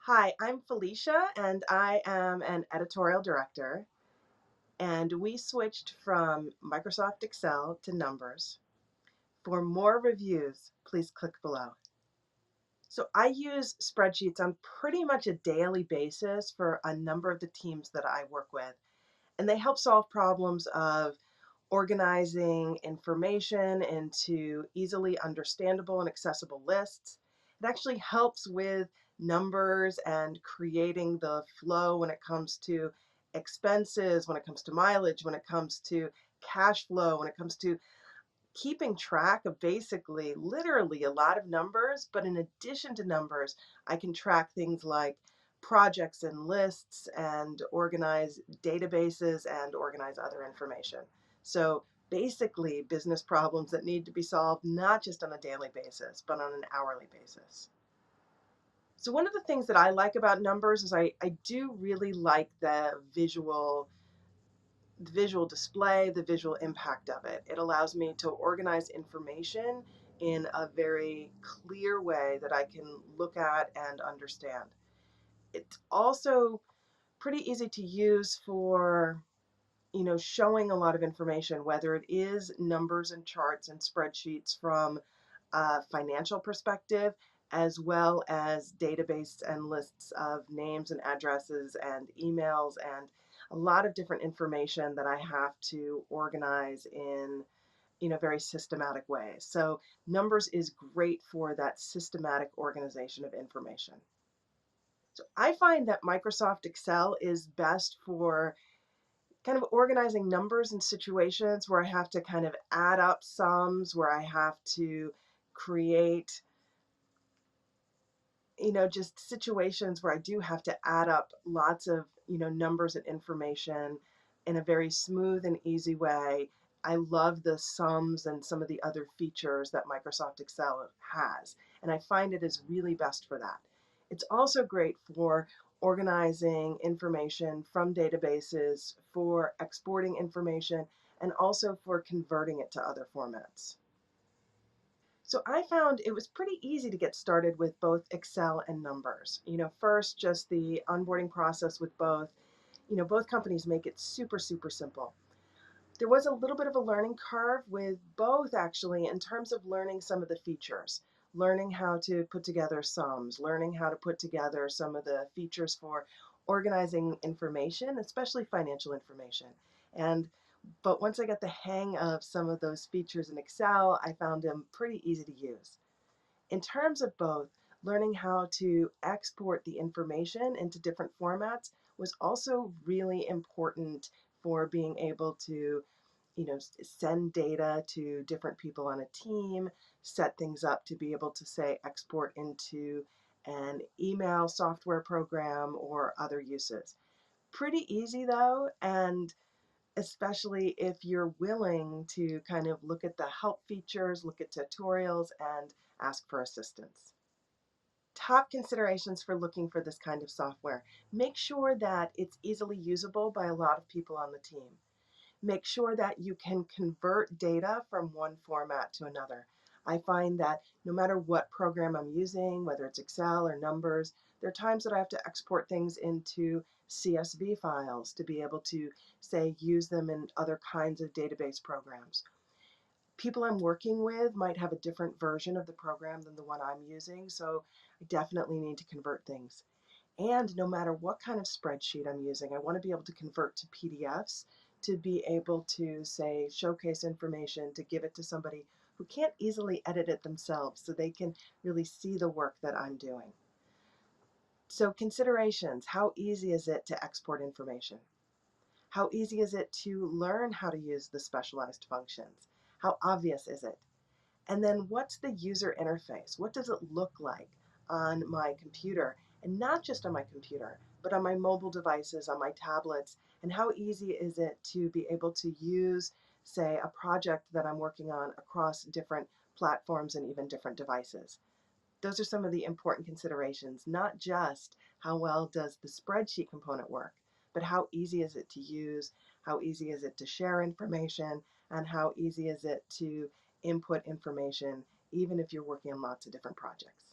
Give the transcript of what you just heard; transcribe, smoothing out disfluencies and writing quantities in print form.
Hi, I'm Felicia, and I am an editorial director. And we switched from Microsoft Excel to Numbers. For more reviews, please click below. So I use spreadsheets on pretty much a daily basis for a number of the teams that I work with. And they help solve problems of organizing information into easily understandable and accessible lists. It actually helps with numbers and creating the flow when it comes to expenses, when it comes to mileage, when it comes to cash flow, when it comes to keeping track of basically literally a lot of numbers. But in addition to numbers, I can track things like projects and lists and organize databases and organize other information. So basically business problems that need to be solved not just on a daily basis, but on an hourly basis. So one of the things that I like about numbers is I do really like the visual display, the visual impact of it. It allows me to organize information in a very clear way that I can look at and understand. It's also pretty easy to use for, showing a lot of information, whether it is numbers and charts and spreadsheets from a financial perspective, as well as database and lists of names and addresses and emails and a lot of different information that I have to organize in very systematic ways. So numbers is great for that systematic organization of information. So I find that Microsoft Excel is best for kind of organizing numbers in situations where I have to kind of add up sums, where I have to create, just situations where I do have to add up lots of, numbers and information in a very smooth and easy way. I love the sums and some of the other features that Microsoft Excel has, and I find it is really best for that. It's also great for organizing information from databases, for exporting information, and also for converting it to other formats. So I found it was pretty easy to get started with both Excel and Numbers. First, just the onboarding process with both. Both companies make it super, super simple. There was a little bit of a learning curve with both, actually, in terms of learning some of the features, learning how to put together sums, learning how to put together some of the features for organizing information, especially financial information. And but once I got the hang of some of those features in Excel, I found them pretty easy to use. In terms of both, learning how to export the information into different formats was also really important for being able to, send data to different people on a team, set things up to be able to, say, export into an email software program or other uses. Pretty easy though, and especially if you're willing to kind of look at the help features, look at tutorials, and ask for assistance. Top considerations for looking for this kind of software. Make sure that it's easily usable by a lot of people on the team. Make sure that you can convert data from one format to another. I find that no matter what program I'm using, whether it's Excel or Numbers, there are times that I have to export things into CSV files to be able to, say, use them in other kinds of database programs. People I'm working with might have a different version of the program than the one I'm using, so I definitely need to convert things. And no matter what kind of spreadsheet I'm using, I want to be able to convert to PDFs to be able to, say, showcase information, to give it to somebody who can't easily edit it themselves so they can really see the work that I'm doing. So considerations: how easy is it to export information? How easy is it to learn how to use the specialized functions? How obvious is it? And then what's the user interface? What does it look like on my computer? And not just on my computer, but on my mobile devices, on my tablets. And how easy is it to be able to use, say, a project that I'm working on across different platforms and even different devices? Those are some of the important considerations, not just how well does the spreadsheet component work, but how easy is it to use, how easy is it to share information, and how easy is it to input information, even if you're working on lots of different projects.